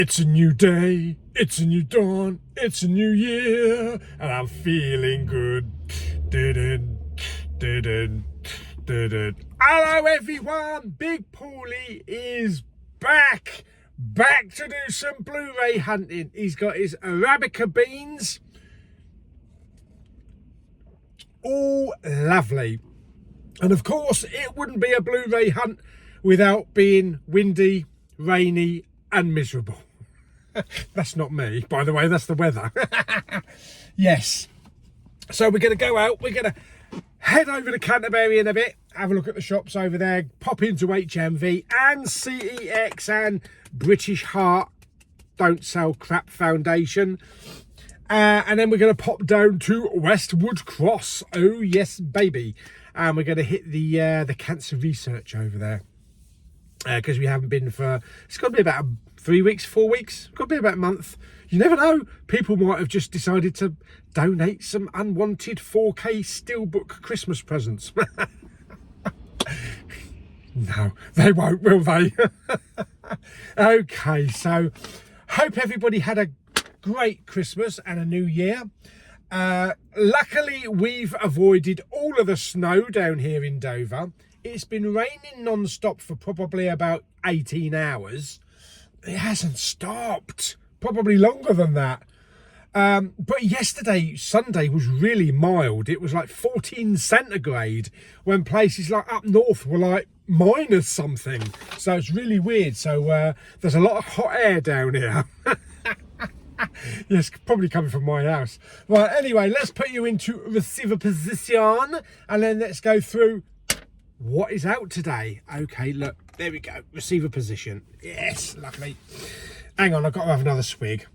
It's a new day, it's a new dawn, it's a new year, and I'm feeling good. Hello everyone, Big Pauly is back to do some Blu-ray hunting. He's got his Arabica beans, all lovely. And of course, it wouldn't be a Blu-ray hunt without being windy, rainy, and miserable. That's not me, by the way, that's the weather. Yes. So we're going to go out, we're going to head over to Canterbury in a bit, have a look at the shops over there, pop into HMV and CEX and British Heart Don't Sell Crap Foundation. And then we're going to pop down to Westwood Cross. Oh, yes, baby. And we're going to hit the cancer research over there. Because we haven't been for, it's got to be about 3 weeks, 4 weeks, got to be about a month. You never know, people might have just decided to donate some unwanted 4K steelbook Christmas presents. No, they won't, will they? Okay, so hope everybody had a great Christmas and a new year. Luckily, we've avoided all of the snow down here in Dover. It's been raining non-stop for probably about 18 hours. It hasn't stopped, probably longer than that. But yesterday, Sunday, was really mild. It was like 14 centigrade when places like up north were like minus something. So it's really weird. So there's a lot of hot air down here. Yes, probably coming from my house. Well, anyway, let's put you into receiver position and then let's go through what is out today. Okay, look, there we go, receiver position. Yes, lovely. Hang on, I've got to have another swig.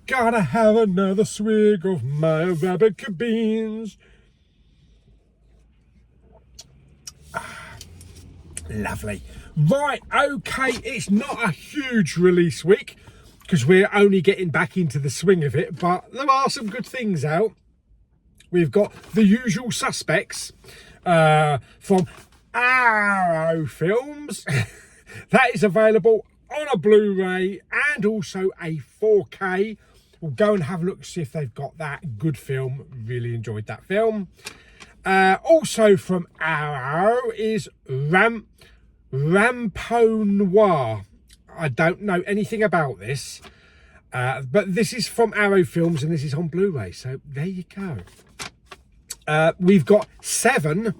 Gotta have another swig of my Arabica beans. Lovely. Right, okay, it's not a huge release week because we're only getting back into the swing of it, but there are some good things out. We've got The Usual Suspects from Arrow Films. That is available on a Blu-ray and also a 4K. We'll go and have a look, see if they've got that. Good film, really enjoyed that film. Also from Arrow is Rampo Noir. I don't know anything about this, but this is from Arrow Films and this is on Blu-ray, so there you go. We've got Seven,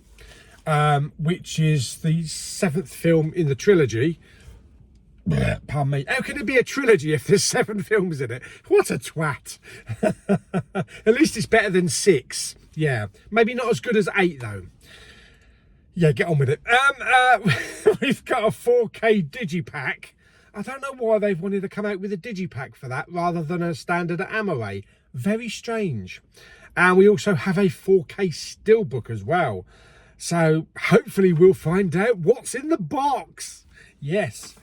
which is the 7th film in the trilogy. Pardon me. How can it be a trilogy if there's 7 films in it? What a twat. At least it's better than 6. Yeah, maybe not as good as 8 though. Yeah, get on with it. We've got a 4K digipack. I don't know why they've wanted to come out with a digipack for that rather than a standard Amaray. Very strange. And we also have a 4K steelbook as well. So hopefully we'll find out what's in the box. Yes.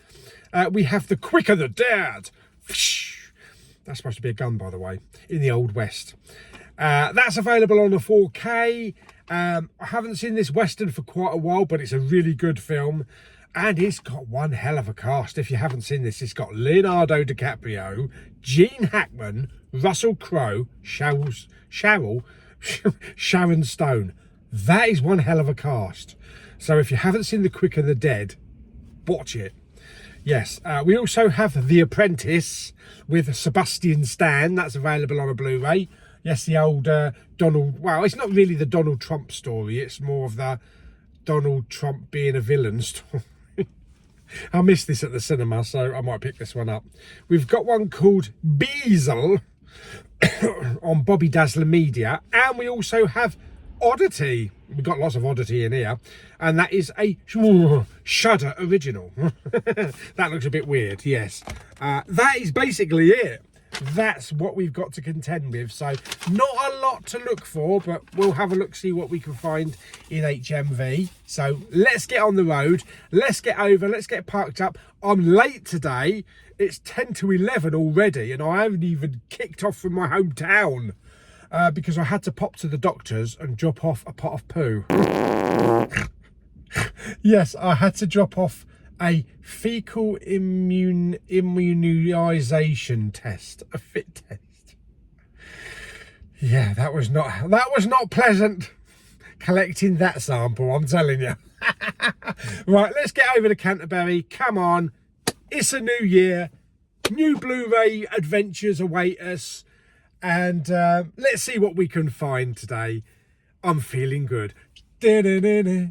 We have the Quicker the Dad. That's supposed to be a gun, by the way, in the Old West. That's available on a 4K. I haven't seen this Western for quite a while, but it's a really good film. And it's got one hell of a cast. If you haven't seen this, it's got Leonardo DiCaprio, Gene Hackman, Russell Crowe, Sharon Stone. That is one hell of a cast. So if you haven't seen The Quick and the Dead, watch it. Yes, we also have The Apprentice with Sebastian Stan. That's available on a Blu-ray. Yes, the old Donald... Well, it's not really the Donald Trump story. It's more of the Donald Trump being a villain story. I missed this at the cinema, so I might pick this one up. We've got one called Beazle on Bobby Dazzler Media. And we also have Oddity. We've got lots of Oddity in here. And that is a Shudder original. That looks a bit weird, yes. That is basically it. That's what we've got to contend with. So not a lot to look for, but we'll have a look, see what we can find in HMV. So let's get on the road. Let's get over. Let's get parked up. I'm late today. It's 10 to 11 already, and I haven't even kicked off from my hometown because I had to pop to the doctor's and drop off a pot of poo. Yes, I had to drop off a fecal immunization test, a fit test. Yeah, that was not pleasant collecting that sample, I'm telling you. Right, let's get over to Canterbury. Come on, it's a new year, new Blu-ray adventures await us, and let's see what we can find today. I'm feeling good. I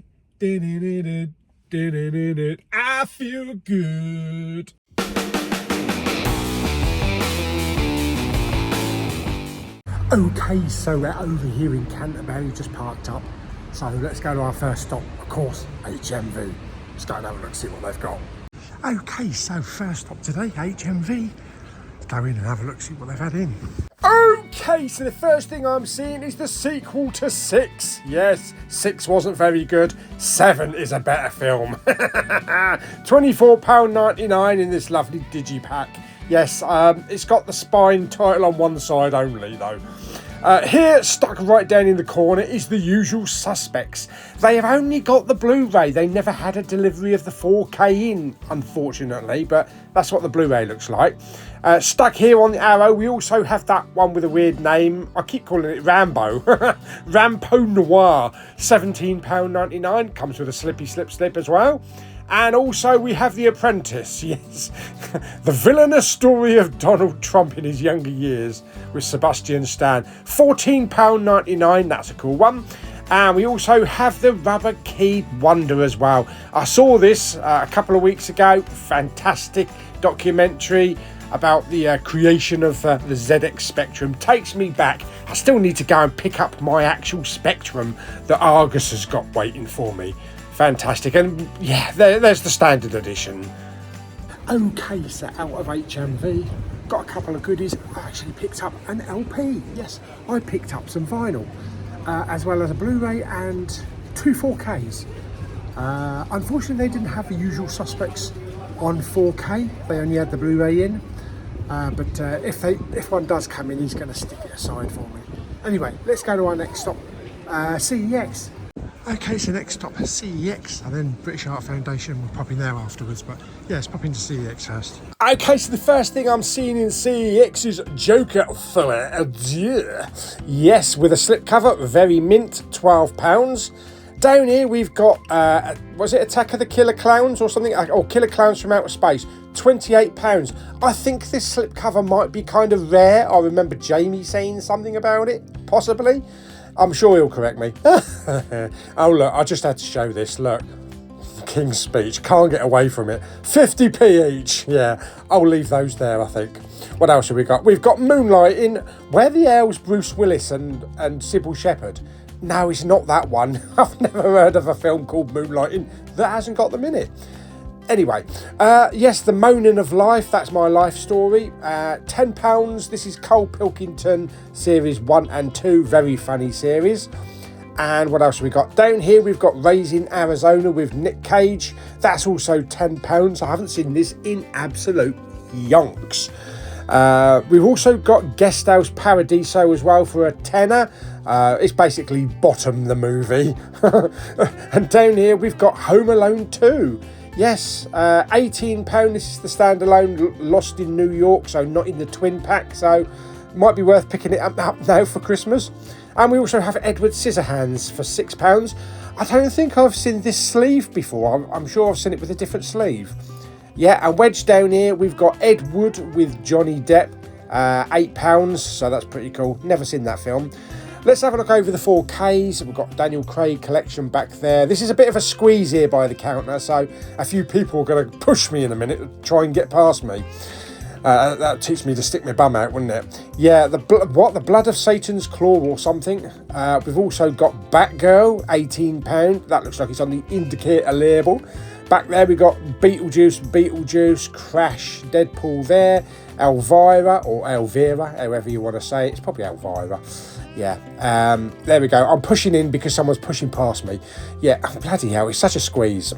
feel good. Okay, so we're over here in Canterbury, just parked up. So let's go to our first stop, of course, HMV. Let's go and have a look, see what they've got. Okay, so first stop today, HMV. Let's go in and have a look, see what they've had in. Okay, so the first thing I'm seeing is the sequel to 6. Yes, 6 wasn't very good. 7 is a better film. £24.99 in this lovely digipack. Yes, it's got the spine title on one side only, though. Here, stuck right down in the corner, is The Usual Suspects. They have only got the Blu-ray. They never had a delivery of the 4K in, unfortunately, but that's what the Blu-ray looks like. Stuck here on the arrow, we also have that one with a weird name. I keep calling it Rambo. Rambo Noir, £17.99. Comes with a slippy slip as well. And also we have The Apprentice, yes. The villainous story of Donald Trump in his younger years with Sebastian Stan. £14.99, that's a cool one. And we also have The Rubber Keyed Wonder as well. I saw this a couple of weeks ago. Fantastic documentary about the creation of the ZX Spectrum. Takes me back. I still need to go and pick up my actual Spectrum that Argus has got waiting for me. Fantastic, and yeah, there's the standard edition. Okay, so out of HMV, got a couple of goodies. I actually picked up an LP. Yes, I picked up some vinyl, as well as a Blu-ray and 2 4Ks. Unfortunately, they didn't have The Usual Suspects on 4K. They only had the Blu-ray in. But if one does come in, he's going to stick it aside for me. Anyway, let's go to our next stop, CEX. Okay, so next stop is CEX, and then British Art Foundation. We'll pop in there afterwards, but yeah, let's pop into CEX first. Okay, so the first thing I'm seeing in CEX is Joker for Adieu. Yes, with a slipcover, very mint, £12. Down here we've got, was it Attack of the Killer Clowns or something? Or Killer Clowns from Outer Space, £28. I think this slipcover might be kind of rare. I remember Jamie saying something about it, possibly. I'm sure he'll correct me. Oh, look, I just had to show this. Look, King's Speech. Can't get away from it. 50p each. Yeah, I'll leave those there, I think. What else have we got? We've got Moonlighting. Where the hell's Bruce Willis and Sybil Shepherd? No, it's not that one. I've never heard of a film called Moonlighting that hasn't got them in it. Anyway, yes, The Moaning of Life, that's my life story. £10, this is Cole Pilkington, series 1 and 2, very funny series. And what else have we got? Down here we've got Raising Arizona with Nick Cage, that's also £10. I haven't seen this in absolute yonks. We've also got Guest House Paradiso as well for a tenner. It's basically Bottom the movie. And down here we've got Home Alone 2. Yes, £18. This is the standalone, Lost in New York, so not in the twin pack, so might be worth picking it up now for Christmas. And we also have Edward Scissorhands for £6. I don't think I've seen this sleeve before. I'm sure I've seen it with a different sleeve. Yeah, and wedged down here we've got Ed Wood with Johnny Depp, £8, so that's pretty cool. Never seen that film. Let's have a look over the 4Ks. We've got Daniel Craig collection back there. This is a bit of a squeeze here by the counter, so a few people are going to push me in a minute to try and get past me. That teach me to stick my bum out, wouldn't it? Yeah, the Blood of Satan's Claw or something. We've also got Batgirl, £18. That looks like it's on the indicator label. Back there we got Beetlejuice, Crash, Deadpool there, Elvira, or Elvira, however you want to say it. It's probably Elvira. Yeah, there we go. I'm pushing in because someone's pushing past me. Yeah, bloody hell, it's such a squeeze.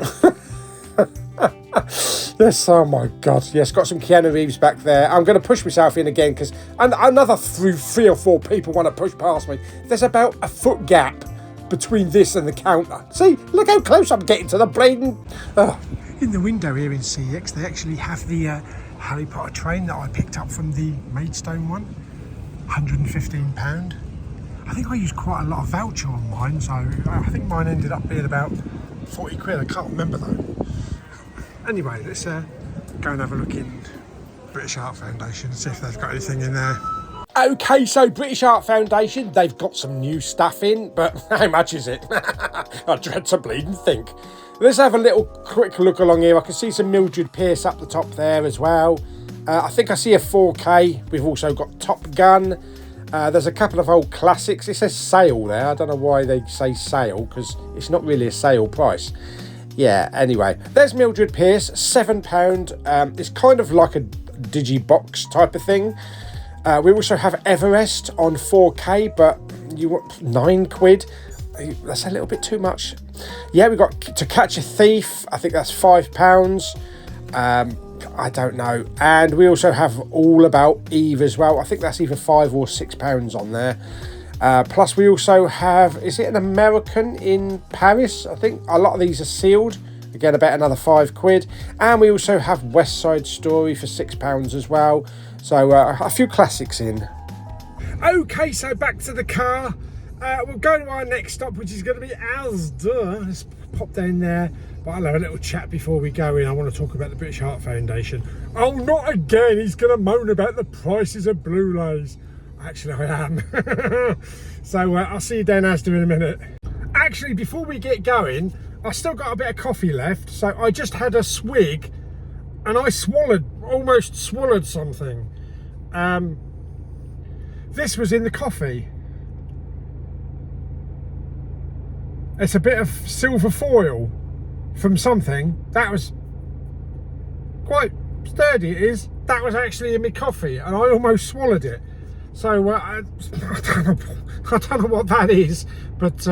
Yes, oh my God. Yes, got some Keanu Reeves back there. I'm going to push myself in again because another three or four people want to push past me. There's about a foot gap between this and the counter. See, look how close I'm getting to the bleeding... In the window here in CX, they actually have the Harry Potter train that I picked up from the Maidstone one. £115. I think I used quite a lot of voucher on mine, so I think mine ended up being about 40 quid. I can't remember though. Anyway, let's go and have a look in British Art Foundation and see if they've got anything in there. Okay, so British Art Foundation, they've got some new stuff in, but how much is it? I dread to bleed and think. Let's have a little quick look along here. I can see some Mildred Pierce up the top there as well. I think I see a 4K. We've also got Top Gun. There's a couple of old classics. It says sale there. I don't know why they say sale, because it's not really a sale price. Yeah, anyway. There's Mildred Pierce, £7. It's kind of like a digibox type of thing. We also have Everest on 4K, but you want 9 quid. That's a little bit too much. Yeah, we've got To Catch a Thief. I think that's £5. I don't know. And we also have All About Eve as well. I think that's either £5 or £6 on there. Plus we also have, is it an American in Paris? I think a lot of these are sealed. Again, about another 5 quid. And we also have West Side Story for £6 as well. So a few classics in. Okay, so back to the car. We'll go to our next stop, which is going to be ASDA. Let's pop down there. But I'll have a little chat before we go in. I want to talk about the British Art Foundation. Oh, not again. He's going to moan about the prices of Blu-rays. Actually, I am. So I'll see you down ASDA in a minute. Actually, before we get going, I still got a bit of coffee left. So I just had a swig and I almost swallowed something. This was in the coffee. It's a bit of silver foil from something. That was quite sturdy, it is. That was actually in my coffee and I almost swallowed it. So I don't know what that is, but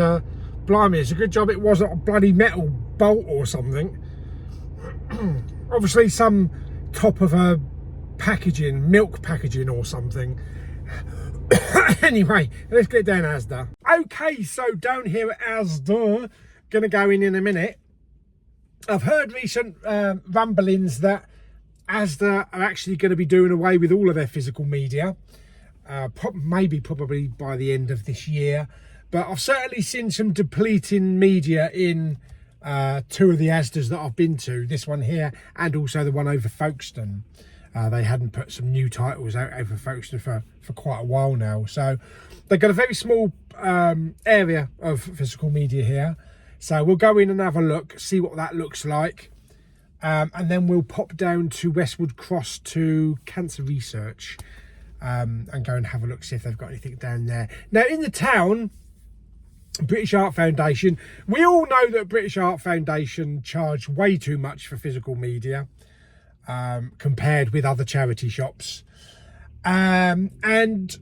blimey, it's a good job it wasn't a bloody metal bolt or something. Obviously some top of a packaging, milk packaging or something. Anyway, let's get down ASDA. Okay, so down here at ASDA, gonna go in a minute. I've heard recent rumblings that ASDA are actually going to be doing away with all of their physical media. Probably by the end of this year. But I've certainly seen some depleting media in 2 of the ASDAs that I've been to. This one here and also the one over Folkestone. They hadn't put some new titles out over Folkestone for quite a while now. So they've got a very small area of physical media here. So we'll go in and have a look, see what that looks like. And then we'll pop down to Westwood Cross to Cancer Research and go and have a look, see if they've got anything down there. Now in the town, British Art Foundation, we all know that British Art Foundation charge way too much for physical media compared with other charity shops. And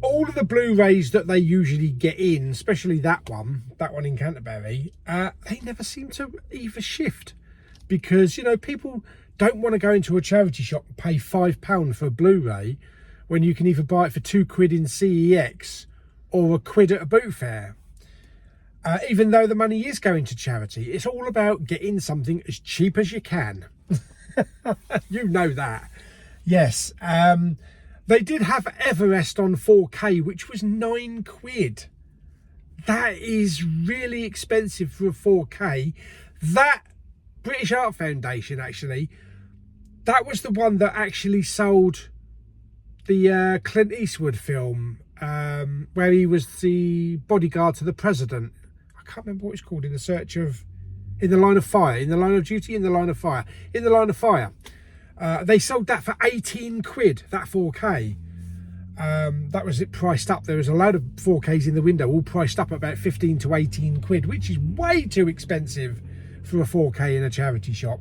all of the Blu-rays that they usually get in, especially that one in Canterbury, they never seem to either shift. Because, you know, people don't want to go into a charity shop and pay £5 for a Blu-ray when you can either buy it for 2 quid in CEX or a quid at a boot fair. Even though the money is going to charity, it's all about getting something as cheap as you can. You know that. Yes. They did have Everest on 4K, which was 9 quid. That is really expensive for a 4K. That British Art Foundation, actually, that was the one that actually sold the Clint Eastwood film where he was the bodyguard to the president. I can't remember what it's called. In the Line of Fire, in the Line of Duty, in the Line of Fire, in the Line of Fire. They sold that for 18 quid, that 4K. That was it priced up. There was a load of 4Ks in the window, all priced up at about 15 to 18 quid, which is way too expensive for a 4K in a charity shop.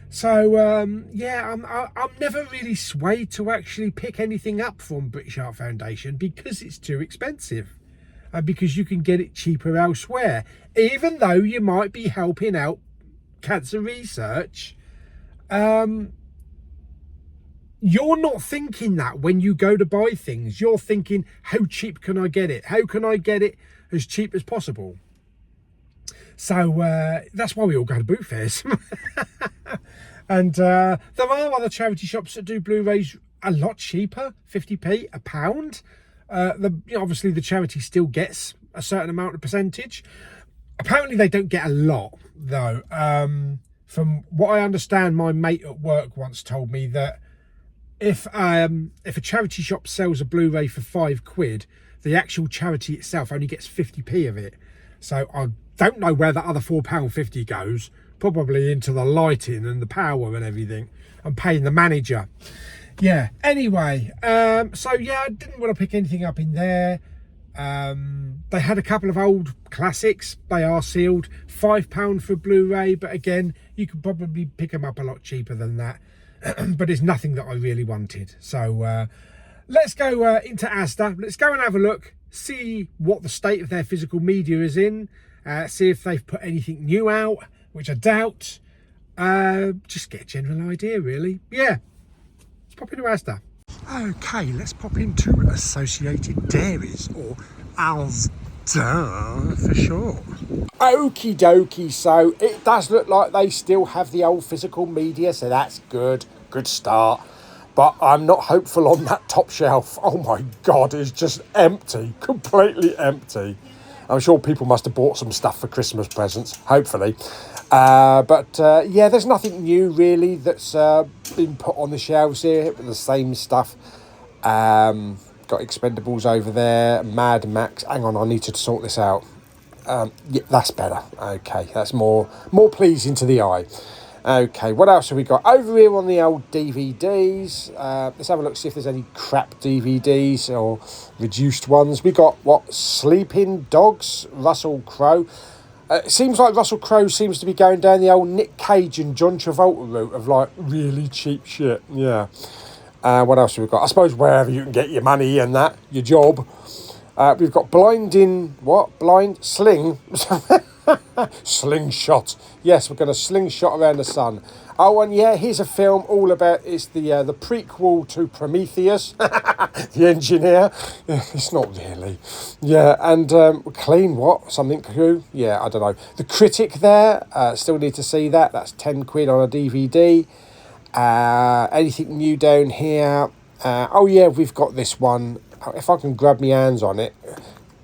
So yeah, I'm never really swayed to actually pick anything up from British Art Foundation because it's too expensive, and because you can get it cheaper elsewhere, even though you might be helping out cancer research. You're not thinking that when you go to buy things. You're thinking, how cheap can I get it? How can I get it as cheap as possible. So that's why we all go to boot fairs. And there are other charity shops that do Blu-rays a lot cheaper, 50p, a pound. Obviously the charity still gets a certain amount of percentage. Apparently they don't get a lot though. From what I understand, my mate at work once told me that if a charity shop sells a Blu-ray for £5, the actual charity itself only gets 50p of it. So I don't know where the other £4.50 goes. Probably into the lighting and the power and everything. I'm paying the manager. Yeah, anyway, so yeah, I didn't want to pick anything up in there. They had a couple of old classics. They are sealed, £5 for Blu-ray, but again, you could probably pick them up a lot cheaper than that. But it's nothing that I really wanted. So let's go into ASDA. Let's go and have a look, see what the state of their physical media is in, see if they've put anything new out, which I doubt. Just get a general idea, really. Yeah, let's pop into ASDA. Okay, let's pop into Associated Dairies, or ASDA for short. Okie dokie, so it does look like they still have the old physical media, so that's good. Good start. But I'm not hopeful on that top shelf. Oh my God, it's just empty, completely empty. I'm sure people must have bought some stuff for Christmas presents, hopefully. Yeah, there's nothing new really that's been put on the shelves here. The same stuff. Got Expendables over there, Mad Max. Hang on, I need to sort this out. Yeah, that's better. Okay, that's more pleasing to the eye. Okay, what else have we got over here on the old DVDs? Let's have a look, see if there's any crap DVDs or reduced ones. We got Sleeping Dogs, Russell Crowe. It seems like Russell Crowe seems to be going down the old Nick Cage and John Travolta route of like really cheap shit. Yeah. What else have we got? I suppose wherever you can get your money and that, your job. We've got Slingshot. Yes, we're going to slingshot around the sun. Oh, and yeah, here's a film all about, it's the prequel to Prometheus, the engineer. Yeah, it's not really. Yeah, and Clean what? Something Crew? Yeah, I don't know. The Critic there, still need to see that. That's £10 on a DVD. Anything new down here? Oh yeah, we've got this one. If I can grab my hands on it.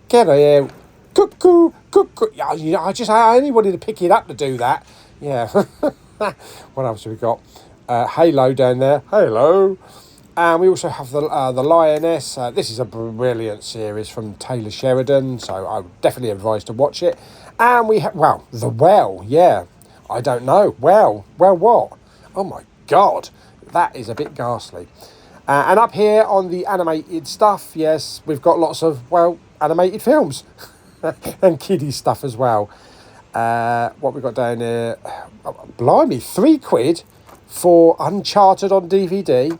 Get here. Cuckoo, cuckoo. Yeah, I only wanted to pick it up to do that. Yeah. What else have we got? Halo down there. Halo. And we also have the Lioness. This is a brilliant series from Taylor Sheridan, so I would definitely advise to watch it. And we have, The Well. Yeah. I don't know. Well, what? Oh my God. That is a bit ghastly. And up here on the animated stuff, yes, we've got lots of, animated films. And kiddie stuff as well. What we got down here? Blimey, £3 for Uncharted on DVD.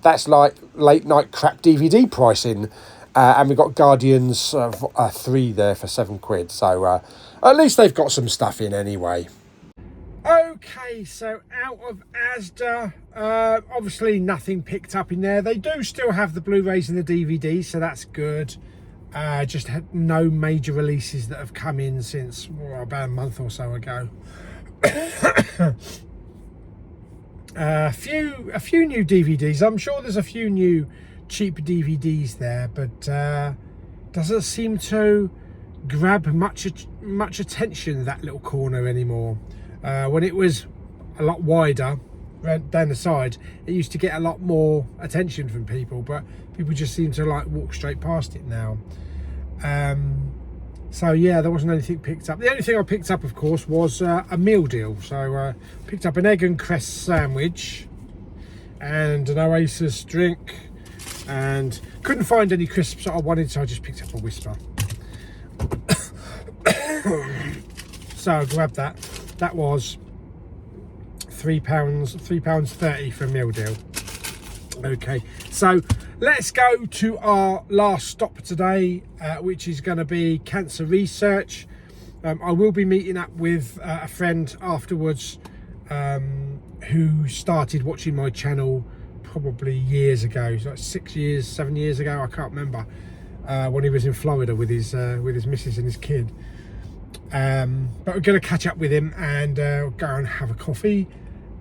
That's like late night crap DVD pricing. And we've got Guardians 3 there for £7. So at least they've got some stuff in anyway. Okay, so out of ASDA, obviously nothing picked up in there. They do still have the Blu-rays and the DVDs, so that's good. Just had no major releases that have come in since about a month or so ago. A few new DVDs. I'm sure there's a few new cheap DVDs there, but doesn't seem to grab much attention, that little corner anymore. When it was a lot wider down the side, it used to get a lot more attention from people, but people just seem to like walk straight past it now. So yeah, there wasn't anything picked up. The only thing I picked up, of course, was a meal deal. So picked up an egg and cress sandwich and an Oasis drink, and couldn't find any crisps that I wanted, so I just picked up a Whisper. So I grabbed that. That was £3.30 for a meal deal. Okay, so let's go to our last stop today, which is going to be cancer research. I will be meeting up with a friend afterwards who started watching my channel probably years ago, like 6 years, 7 years ago, I can't remember. when he was in Florida with his missus and his kid. But we're going to catch up with him and go and have a coffee,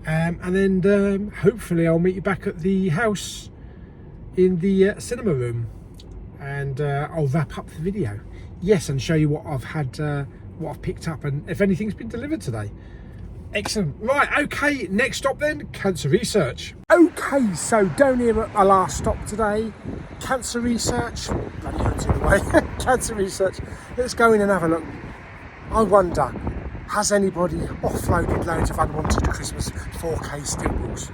and then hopefully I'll meet you back at the house in the cinema room, and I'll wrap up the video. Yes, and show you what I've had, what I've picked up, and if anything's been delivered today. Excellent. Right, okay, next stop then, cancer research. Okay, so down here at our last stop today, cancer research. Bloody hood's in the way. Cancer research. Let's go in and have a look. I wonder, has anybody offloaded loads of unwanted Christmas 4K steelbooks?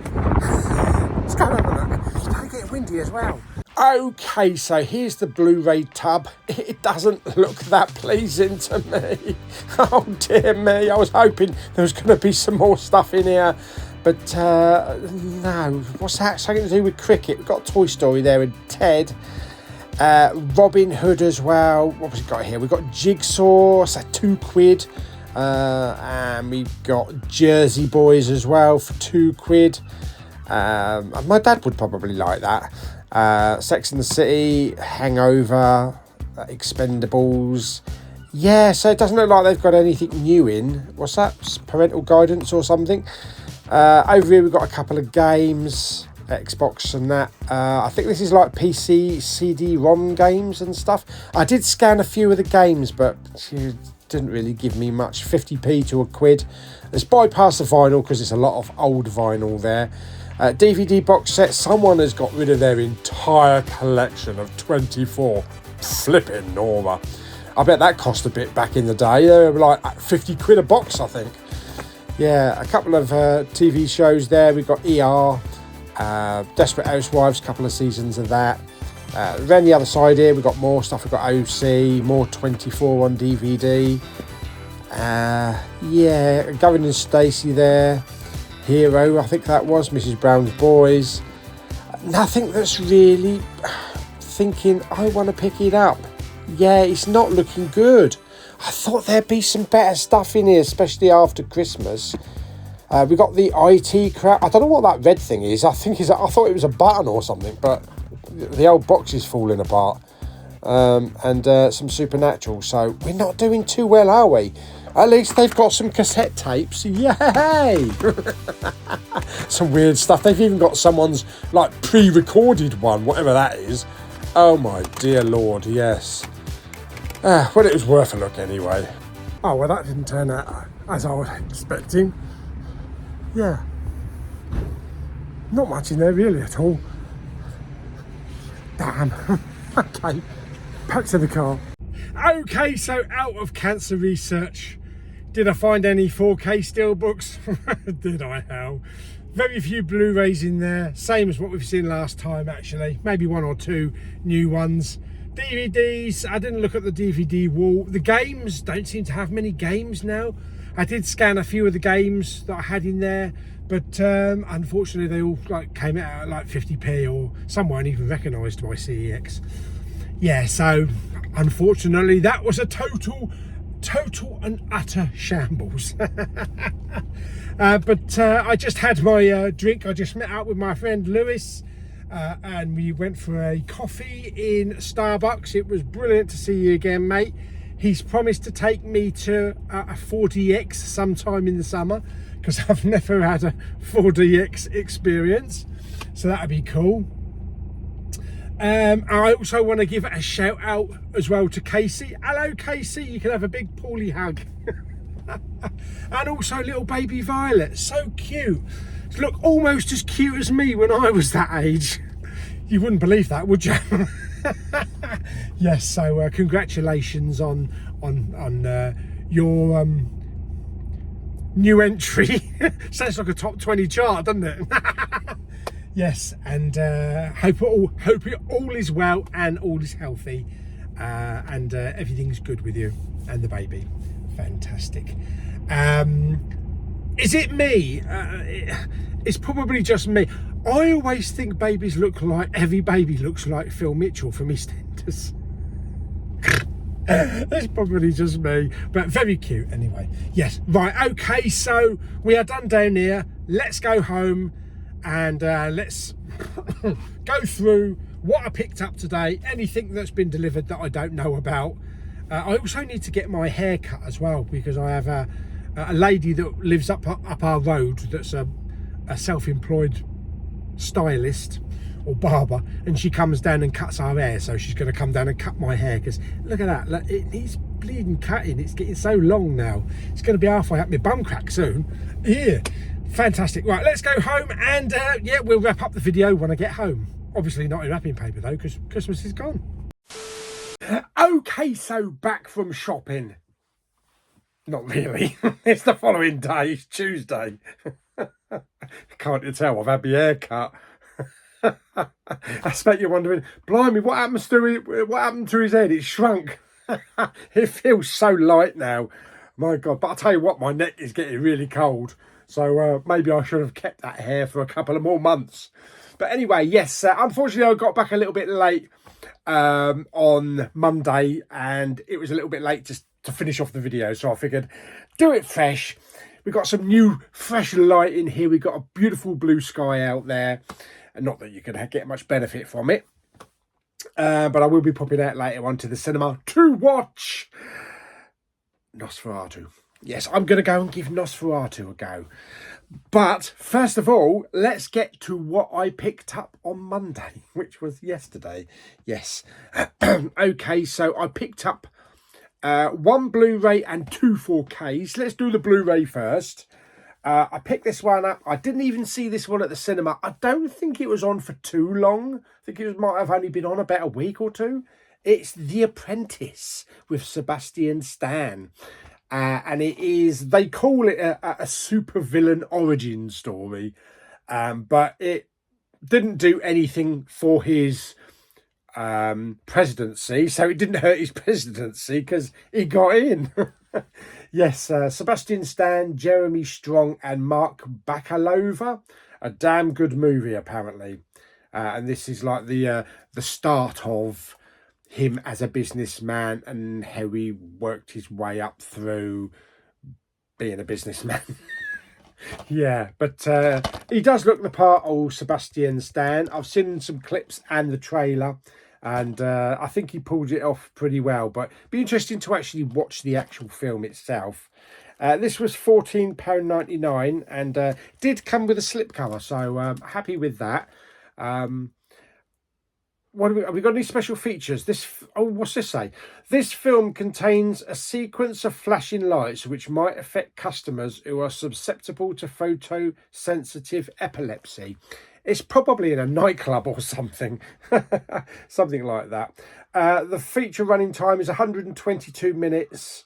Let's go and have a look. It's going to get windy as well. Okay, so here's the Blu-ray tub. It doesn't look that pleasing to me. Oh dear me, I was hoping there was going to be some more stuff in here. But no, what's that? Something to do with cricket. We've got Toy Story there and Ted. Robin Hood as well. What was it got here? We've got Jigsaw, so £2. And we've got Jersey Boys as well for £2. My dad would probably like that. Sex and the City, Hangover, Expendables. Yeah, so it doesn't look like they've got anything new in. What's that? Parental guidance or something. Over here we've got a couple of games, Xbox and that. I think this is like PC CD-ROM games and stuff. I did scan a few of the games, but she didn't really give me much. 50p to £1. Let's bypass the vinyl because it's a lot of old vinyl there. DVD box set. Someone has got rid of their entire collection of 24. Flipping Norma. I bet that cost a bit back in the day. They were like £50 a box, I think. Yeah, a couple of TV shows there. We've got ER, Desperate Housewives, a couple of seasons of that. Around the other side here, we've got more stuff. We've got OC, more 24 on DVD. Yeah, Gavin and Stacey there. Hero, I think that was, Mrs. Brown's Boys. Nothing that's really thinking I want to pick it up. Yeah, it's not looking good. I thought there'd be some better stuff in here, especially after Christmas. We got the IT crap. I don't know what that red thing is. I thought it was a button or something, but the old box is falling apart. And some Supernatural. So we're not doing too well, are we? At least they've got some cassette tapes. Yay! Some weird stuff. They've even got someone's like pre-recorded one, whatever that is. Oh my dear Lord, yes. Well, it was worth a look anyway. Oh, well, that didn't turn out as I was expecting. Yeah. Not much in there really at all. Damn. Okay. Back to the car. Okay, so out of cancer research. Did I find any 4K steelbooks? Did I, hell? Very few Blu-rays in there. Same as what we've seen last time, actually. Maybe one or two new ones. DVDs, I didn't look at the DVD wall. The games, don't seem to have many games now. I did scan a few of the games that I had in there, but unfortunately they all came out at like 50p, or some weren't even recognised by CEX. Yeah, so unfortunately that was a total and utter shambles. But I just had my drink. I just met up with my friend Lewis, and we went for a coffee in Starbucks. It was brilliant to see you again, mate. He's promised to take me to a 4DX sometime in the summer, because I've never had a 4DX experience, so that'd be cool. I also want to give a shout out as well to Casey. Hello Casey, you can have a big Pauly hug. And also little baby Violet, so cute. Look, almost as cute as me when I was that age. You wouldn't believe that, would you? Yes, so congratulations on your new entry. Sounds like a top 20 chart, doesn't it? Yes, and hope it all is well and all is healthy, and everything's good with you and the baby. Fantastic. Is it me? It's probably just me. I always think babies look like, every baby looks like Phil Mitchell from EastEnders. It's probably just me, but very cute anyway. Yes, right, okay, so we are done down here. Let's go home and let's go through what I picked up today, anything that's been delivered that I don't know about. I also need to get my hair cut as well, because I have a lady that lives up our road that's a self-employed stylist or barber, and she comes down and cuts our hair. So she's going to come down and cut my hair, because look at that, look, it needs bleeding cutting. It's getting so long now. It's going to be halfway up my bum crack soon. Yeah, fantastic. Right, let's go home, and yeah, we'll wrap up the video when I get home. Obviously not in wrapping paper though, because Christmas is gone. Okay, so back from shopping. Not really. It's the following day. It's Tuesday. Can't you tell I've had my hair cut? I expect you're wondering, blimey, what happened to his head? It shrunk. It feels so light now. My God. But I'll tell you what, my neck is getting really cold. So maybe I should have kept that hair for a couple of more months. But anyway, yes, unfortunately I got back a little bit late on Monday, and it was a little bit late just to finish off the video. So I figured, do it fresh. We've got some new fresh light in here. We've got a beautiful blue sky out there. And not that you can get much benefit from it. But I will be popping out later on to the cinema to watch Nosferatu. Yes, I'm going to go and give Nosferatu a go. But first of all, let's get to what I picked up on Monday, which was yesterday. Yes. Okay, so I picked up one Blu-ray and two 4Ks. Let's do the Blu-ray first. I picked this one up. I didn't even see this one at the cinema. I don't think it was on for too long. I think it might have only been on about a week or two. It's The Apprentice with Sebastian Stan. And it is, they call it a supervillain origin story. But it didn't do anything for his presidency. So it didn't hurt his presidency because he got in. Yes, Sebastian Stan, Jeremy Strong and Mark Bakalova. A damn good movie, apparently. And this is like the start of him as a businessman and how he worked his way up through being a businessman. Yeah, but he does look the part of Sebastian Stan. I've seen some clips and the trailer, and I think he pulled it off pretty well. But it'd be interesting to actually watch the actual film itself. This was £14.99 and did come with a slipcover, so happy with that. What have we got any special features? What's this say? This film contains a sequence of flashing lights which might affect customers who are susceptible to photosensitive epilepsy. It's probably in a nightclub or something. Something like that. The feature running time is 122 minutes.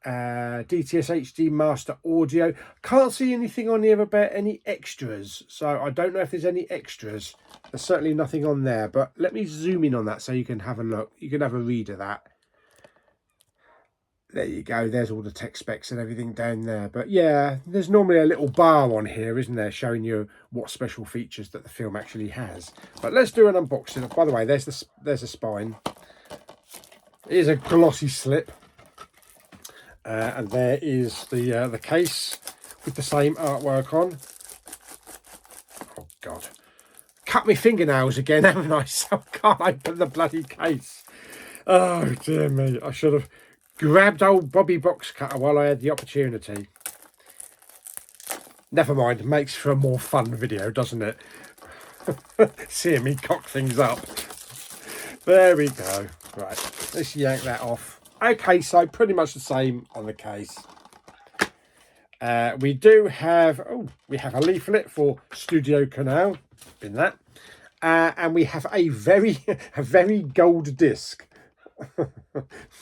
DTS HD master audio. Can't see anything on here about any extras, so I don't know if there's any extras. There's certainly nothing on there, but let me zoom in on that so you can have a look. You can have a read of that. There you go, there's all the tech specs and everything down there. But yeah, there's normally a little bar on here, isn't there, showing you what special features that the film actually has. But let's do an unboxing. By the way, there's a spine. Here's a glossy slip. And there is the case with the same artwork on. Oh, God. Cut my fingernails again, haven't I? So I can't open the bloody case. Oh, dear me. I should have grabbed old Bobby Box Cutter while I had the opportunity. Never mind. It makes for a more fun video, doesn't it? Seeing me cock things up. There we go. Right. Let's yank that off. Okay, so pretty much the same on the case. We do have, we have a leaflet for Studio Canal, in that, and we have a very gold disc.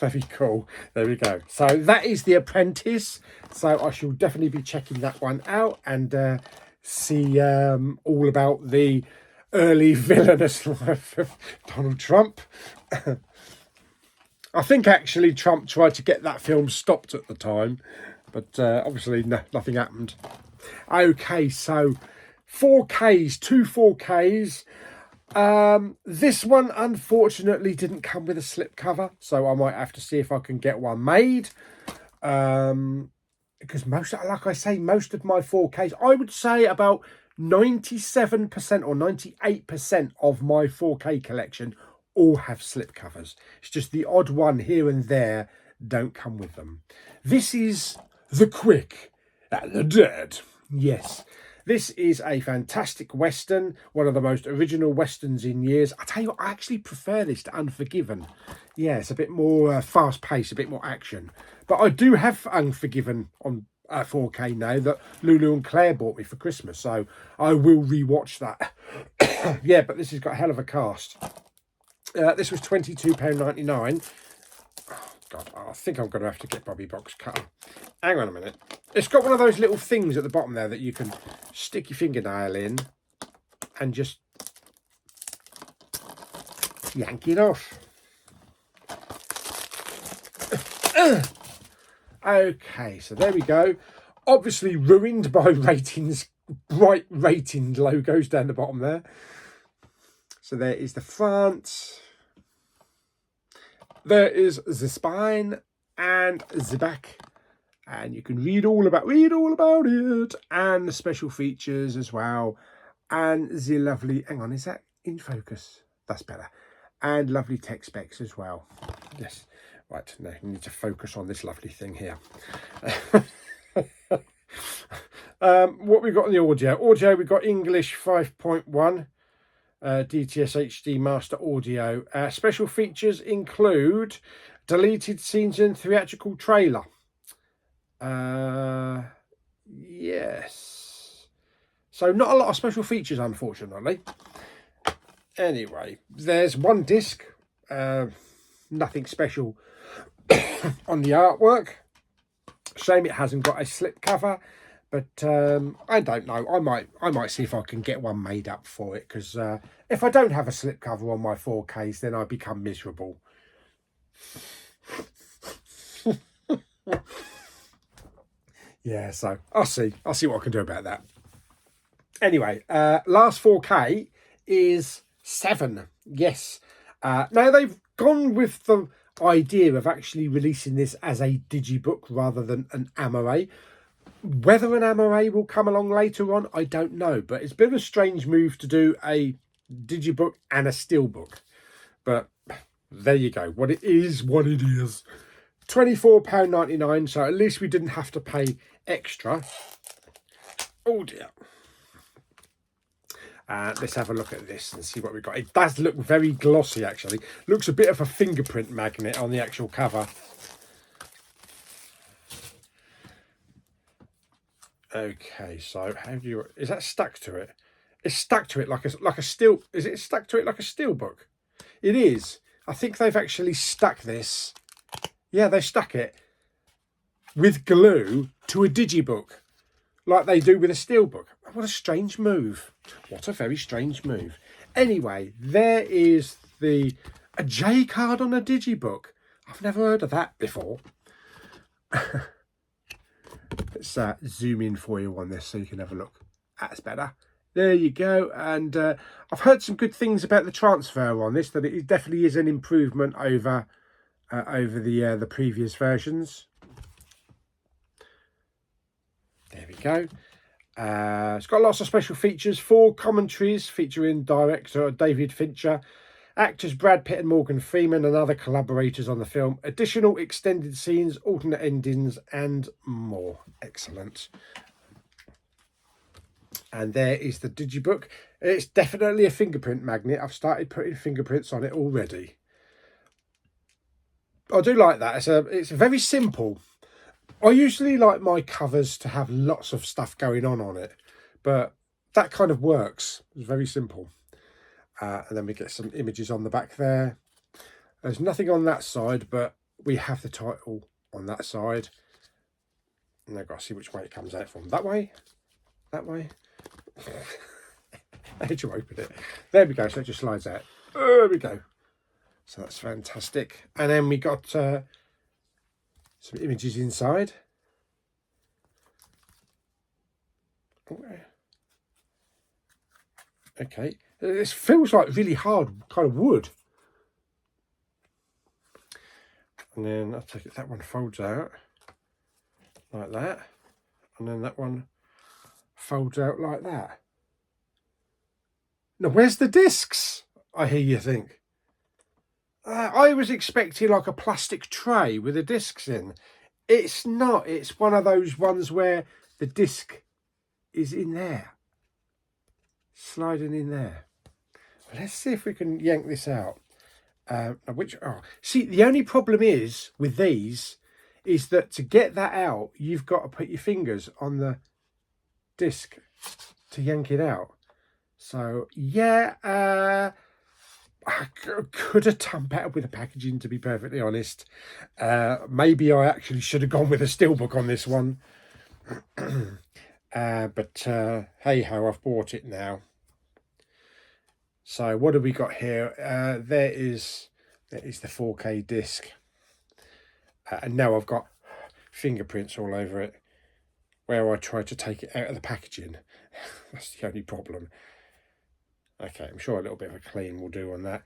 Very cool. There we go. So that is The Apprentice. So I shall definitely be checking that one out and see all about the early villainous life of Donald Trump. I think actually Trump tried to get that film stopped at the time, but obviously nothing happened. Okay, so 4Ks, two 4Ks. This one unfortunately didn't come with a slipcover, so I might have to see if I can get one made. Because like I say, most of my 4Ks, I would say about 97% or 98% of my 4K collection all have slip covers. It's just the odd one here and there don't come with them. This is The Quick and the Dead. Yes, this is a fantastic Western, one of the most original Westerns in years. I tell you what, I actually prefer this to Unforgiven. Yeah, it's a bit more fast-paced, a bit more action. But I do have Unforgiven on 4K now that Lulu and Claire bought me for Christmas, so I will re-watch that. Yeah, but this has got a hell of a cast. This was £22.99. Oh, God, I think I'm going to have to get Bobby Box Cutter. Hang on a minute. It's got one of those little things at the bottom there that you can stick your fingernail in and just yank it off. Okay, so there we go. Obviously ruined by ratings, bright rating logos down the bottom there. So there is the front. There is the spine and the back. And you can read all about it. And the special features as well. And the lovely, hang on, is that in focus? That's better. And lovely tech specs as well. Yes. Right, now you need to focus on this lovely thing here. What we got in the audio? Audio, we got English 5.1, DTS HD Master Audio. Special features include deleted scenes and theatrical trailer. Yes. So not a lot of special features, unfortunately. Anyway, there's one disc. Nothing special on the artwork. Shame it hasn't got a slip cover, but I don't know. I might see if I can get one made up for it, because if I don't have a slip cover on my 4Ks, then I become miserable. Yeah, so I'll see what I can do about that. Anyway, last 4K is 7. Yes. Now they've gone with the idea of actually releasing this as a digibook rather than an AMRA. Whether an AMRA will come along later on, I don't know, but it's a bit of a strange move to do a digibook and a steelbook. But there you go. What it is, what it is. £24.99, so at least we didn't have to pay extra. Oh dear. Let's have a look at this and see what we've got. It does look very glossy, actually. Looks a bit of a fingerprint magnet on the actual cover. Okay, so how do you... Is that stuck to it? It's stuck to it like a steel... Is it stuck to it like a steel book? It is. I think they've actually stuck this... Yeah, they stuck it with glue to a digibook, like they do with a steelbook. What a strange move. What a very strange move. Anyway, there is a J card on a digibook. I've never heard of that before. Let's zoom in for you on this so you can have a look. That's better. There you go. And I've heard some good things about the transfer on this, that it definitely is an improvement over the previous versions. There we go. It's got lots of special features. 4 commentaries featuring director David Fincher, actors Brad Pitt and Morgan Freeman, and other collaborators on the film. Additional extended scenes, alternate endings, and more. Excellent. And there is the digibook. It's definitely a fingerprint magnet. I've started putting fingerprints on it already. I do like that. It's very simple. I usually like my covers to have lots of stuff going on it, but that kind of works. It's very simple. And then we get some images on the back there. There's nothing on that side, but we have the title on that side. And I've got to see which way it comes out from. That way? That way? How did you open it? There we go. So it just slides out. There we go. So that's fantastic. And then we got some images inside. Okay. This feels like really hard kind of wood. And then I'll take it, that one folds out like that. And then that one folds out like that. Now, where's the discs? I hear you think. I was expecting like a plastic tray with the discs in. It's not. It's one of those ones where the disc is in there. Sliding in there. Let's see if we can yank this out. See, the only problem is with these is that to get that out, you've got to put your fingers on the disc to yank it out. So yeah, I could have done better with the packaging, to be perfectly honest. Maybe I actually should have gone with a steelbook on this one. But hey ho, I've bought it now. So what have we got here? There is the 4K disc. And now I've got fingerprints all over it where I tried to take it out of the packaging. That's the only problem. Okay, I'm sure a little bit of a clean will do on that.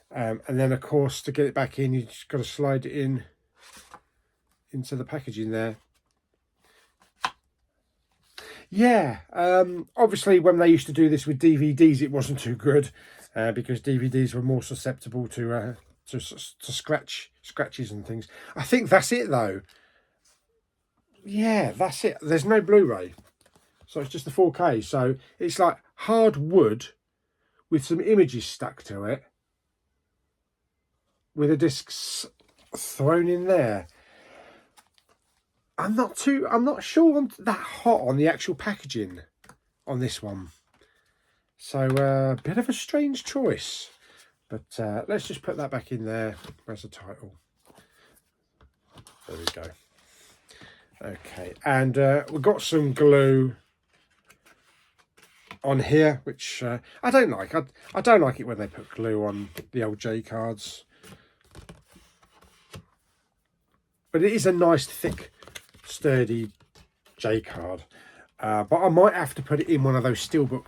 And then, of course, to get it back in, you've just got to slide it in into the packaging there. Yeah, obviously when they used to do this with DVDs, it wasn't too good because DVDs were more susceptible to scratches and things. I think that's it though. Yeah, that's it. There's no Blu-ray, so it's just the 4K. So it's like hard wood with some images stuck to it, with the discs thrown in there. I'm not sure I'm that hot on the actual packaging on this one. So a bit of a strange choice. But let's just put that back in there. Where's the title? There we go. Okay, and we've got some glue on here, which I don't like. I don't like it when they put glue on the old J cards. But it is a nice thick sturdy J card, but I might have to put it in one of those steelbook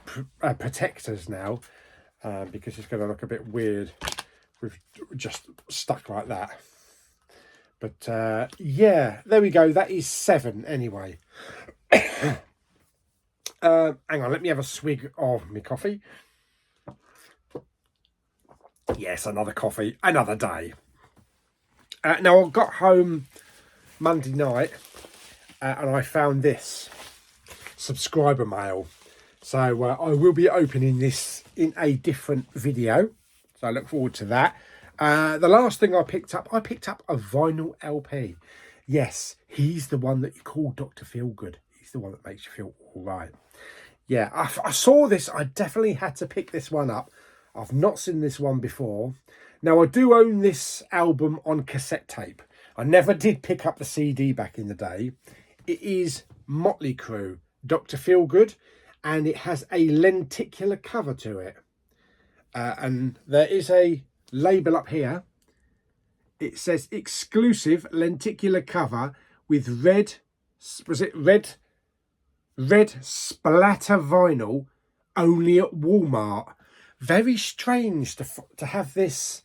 protectors now because it's going to look a bit weird with just stuck like that. But yeah, there we go. That is 7 anyway. Hang on, let me have a swig of my coffee. Yes, another coffee, another day. Now I got home Monday night and I found this subscriber mail. So I will be opening this in a different video. So I look forward to that. The last thing I picked up a vinyl LP. Yes, he's the one that you call Dr. Feelgood. He's the one that makes you feel all right. Yeah, I saw this. I definitely had to pick this one up. I've not seen this one before. Now, I do own this album on cassette tape. I never did pick up the CD back in the day. It is Motley Crue, Dr. Feelgood, and it has a lenticular cover to it. And there is a label up here. It says exclusive lenticular cover with red splatter vinyl, only at Walmart. Very strange to have this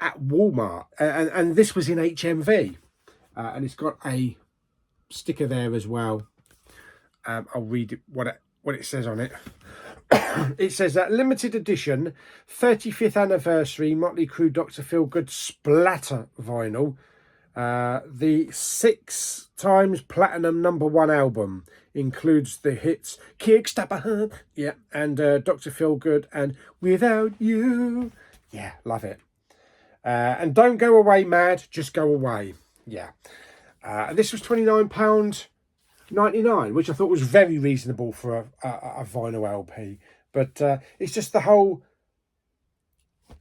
at Walmart, and this was in HMV, and it's got a sticker there as well. I'll read it, what it says on it. It says that limited edition 35th anniversary Motley Crue Dr. Feelgood splatter vinyl, the 6 times platinum #1 album, includes the hits Kickstopper, yeah, and Dr. Feelgood and Without You. Yeah, love it. And Don't Go Away Mad, Just Go Away. Yeah. This was £29.99, which I thought was very reasonable for a vinyl LP. But it's just the whole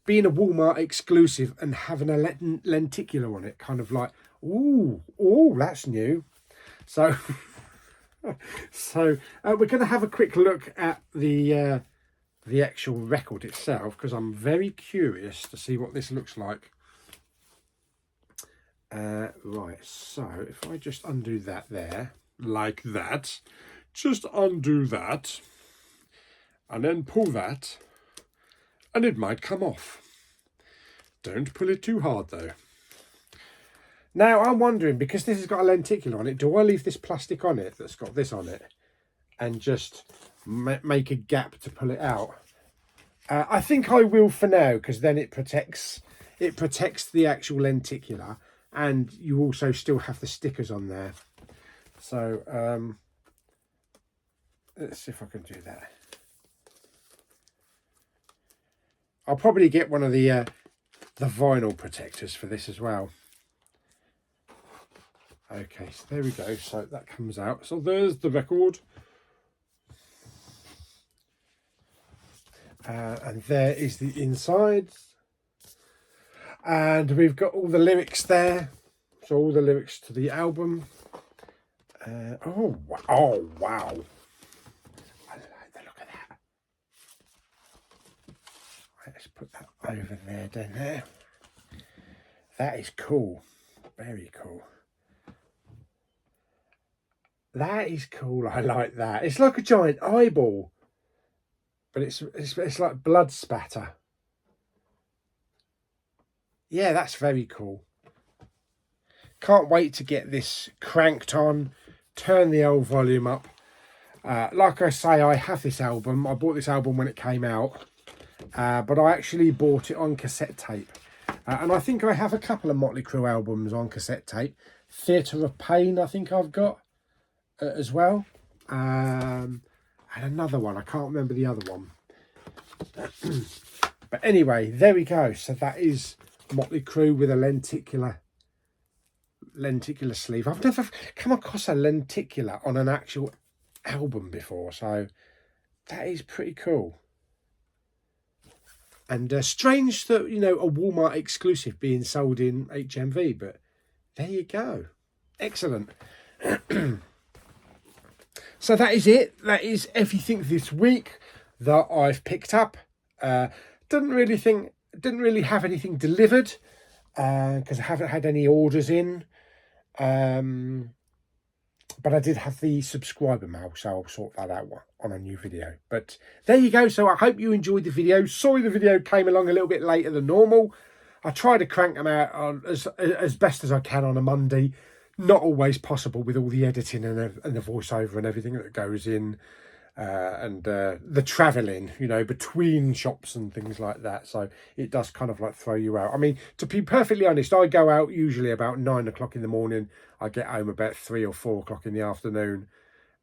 being a Walmart exclusive and having a lenticular on it, kind of like, ooh, that's new. So, we're going to have a quick look at the actual record itself, because I'm very curious to see what this looks like. Right, so if I just undo that there, like that, just undo that, and then pull that, and it might come off. Don't pull it too hard though. Now I'm wondering, because this has got a lenticular on it, do I leave this plastic on it that's got this on it and just make a gap to pull it out? I think I will for now, because then it protects the actual lenticular, and you also still have the stickers on there. So let's see if I can do that. I'll probably get one of the vinyl protectors for this as well. Okay, so there we go. So that comes out. So there's the record. And there is the inside. And we've got all the lyrics there. So all the lyrics to the album. Oh wow. I like the look of that. Let's put that over there, down there. That is cool. Very cool. That is cool. I like that. It's like a giant eyeball. But it's like blood spatter. Yeah, that's very cool. Can't wait to get this cranked on. Turn the old volume up. Like I say, I have this album. I bought this album when it came out. But I actually bought it on cassette tape. And I think I have a couple of Motley Crue albums on cassette tape. Theatre of Pain, I think I've got as well. And another one. I can't remember the other one. But anyway, there we go. So that is Motley Crue with a lenticular sleeve. I've never come across a lenticular on an actual album before, so that is pretty cool. And strange that, you know, a Walmart exclusive being sold in HMV, but there you go. Excellent. So that is it. That is everything this week that I've picked up. Didn't really have anything delivered because I haven't had any orders in. But I did have the subscriber mail, so I'll sort that out on a new video. But there you go. So I hope you enjoyed the video. Sorry the video came along a little bit later than normal. I try to crank them out on as best as I can on a Monday. Not always possible with all the editing and the voiceover and everything that goes in. And the travelling, you know, between shops and things like that. So it does kind of like throw you out. I mean, to be perfectly honest, I go out usually about 9 o'clock in the morning. I get home about 3 or 4 o'clock in the afternoon,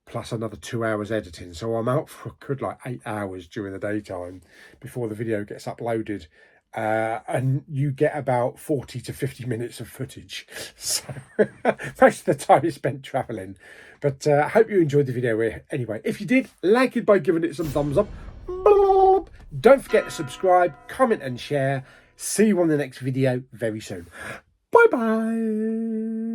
plus another 2 hours editing. So I'm out for a good like 8 hours during the daytime before the video gets uploaded. And you get about 40 to 50 minutes of footage. So most of the time is spent travelling. But I hope you enjoyed the video anyway. If you did, like it by giving it some thumbs up. Don't forget to subscribe, comment and share. See you on the next video very soon. Bye-bye.